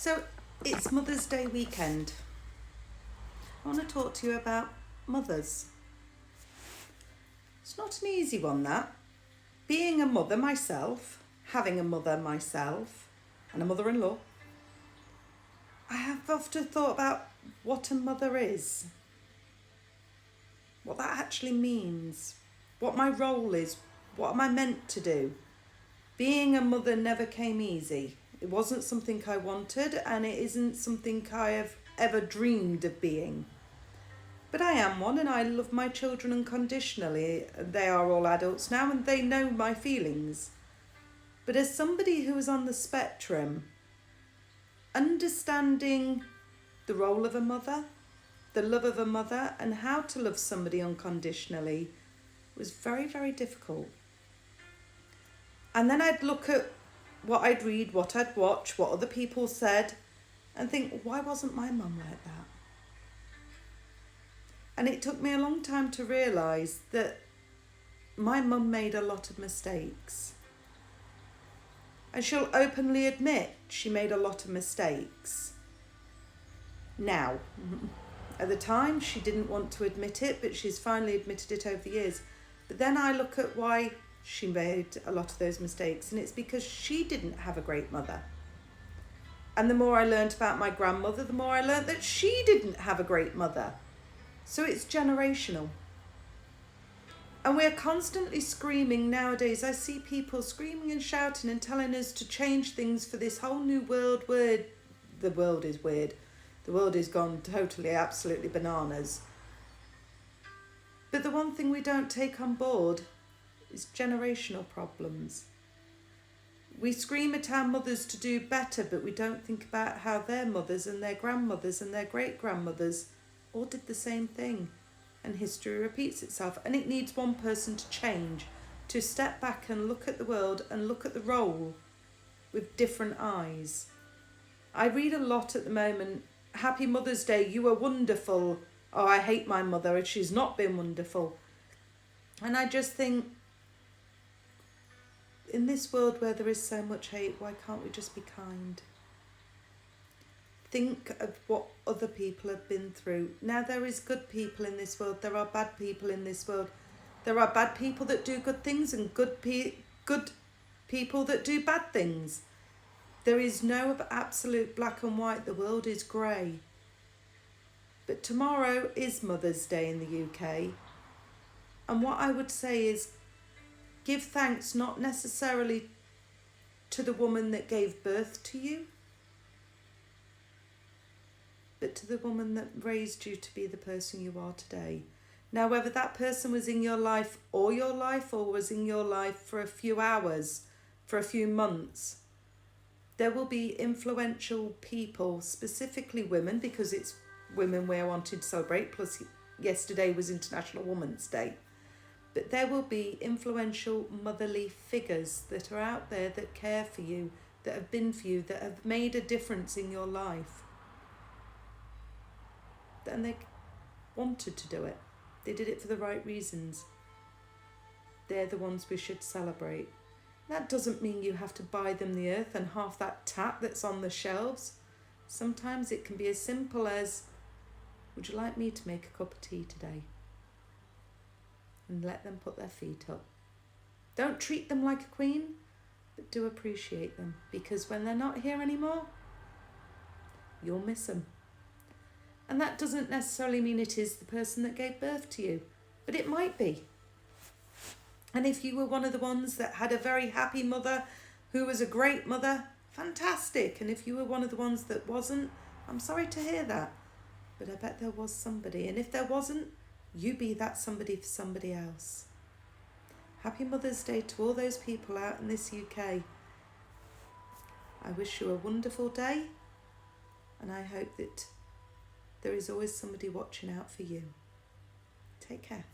So it's Mother's Day weekend. I want to talk to you about mothers. It's not an easy one, that. Being a mother myself, having a mother myself, and a mother-in-law, I have often thought about what a mother is, what that actually means, what my role is, what am I meant to do. Being a mother never came easy. It wasn't something I wanted, and it isn't something I have ever dreamed of being. But I am one, and I love my children unconditionally. They are all adults now, and they know my feelings. But as somebody who is on the spectrum, understanding the role of a mother, the love of a mother, and how to love somebody unconditionally was very, very difficult. And then I'd look at what I'd read, what I'd watch, what other people said, and think, why wasn't my mum like that? And it took me a long time to realise that my mum made a lot of mistakes. And she'll openly admit she made a lot of mistakes. Now, at the time she didn't want to admit it, but she's finally admitted it over the years. But then I look at why she made a lot of those mistakes, and it's because she didn't have a great mother. And the more I learned about my grandmother, the more I learned that she didn't have a great mother. So it's generational. And we're constantly screaming nowadays. I see people screaming and shouting and telling us to change things for this whole new world where the world is weird. The world has gone totally, absolutely bananas. But the one thing we don't take on board is generational problems. We scream at our mothers to do better, but we don't think about how their mothers and their grandmothers and their great-grandmothers all did the same thing. And history repeats itself. And it needs one person to change, to step back and look at the world and look at the role with different eyes. I read a lot at the moment, Happy Mother's Day, you are wonderful. Oh, I hate my mother, she's not been wonderful. And I just think, in this world where there is so much hate, why can't we just be kind? Think of what other people have been through. Now, there is good people in this world. There are bad people in this world. There are bad people that do good things and good people that do bad things. There is no absolute black and white. The world is grey. But tomorrow is Mother's Day in the UK. And what I would say is, give thanks not necessarily to the woman that gave birth to you, but to the woman that raised you to be the person you are today. Now, whether that person was in your life, or was in your life for a few hours, for a few months, there will be influential people, specifically women, because it's women we're wanting to celebrate, plus yesterday was International Women's Day. But there will be influential motherly figures that are out there that care for you, that have been for you, that have made a difference in your life. And they wanted to do it. They did it for the right reasons. They're the ones we should celebrate. That doesn't mean you have to buy them the earth and half that tat that's on the shelves. Sometimes it can be as simple as, would you like me to make a cup of tea today? And let them put their feet up. Don't treat them like a queen, but do appreciate them, because when they're not here anymore, you'll miss them. And that doesn't necessarily mean it is the person that gave birth to you, but it might be. And if you were one of the ones that had a very happy mother who was a great mother, fantastic. And if you were one of the ones that wasn't, I'm sorry to hear that. But I bet there was somebody. And if there wasn't, you be that somebody for somebody else. Happy Mother's Day to all those people out in this UK. I wish you a wonderful day, and I hope that there is always somebody watching out for you. Take care.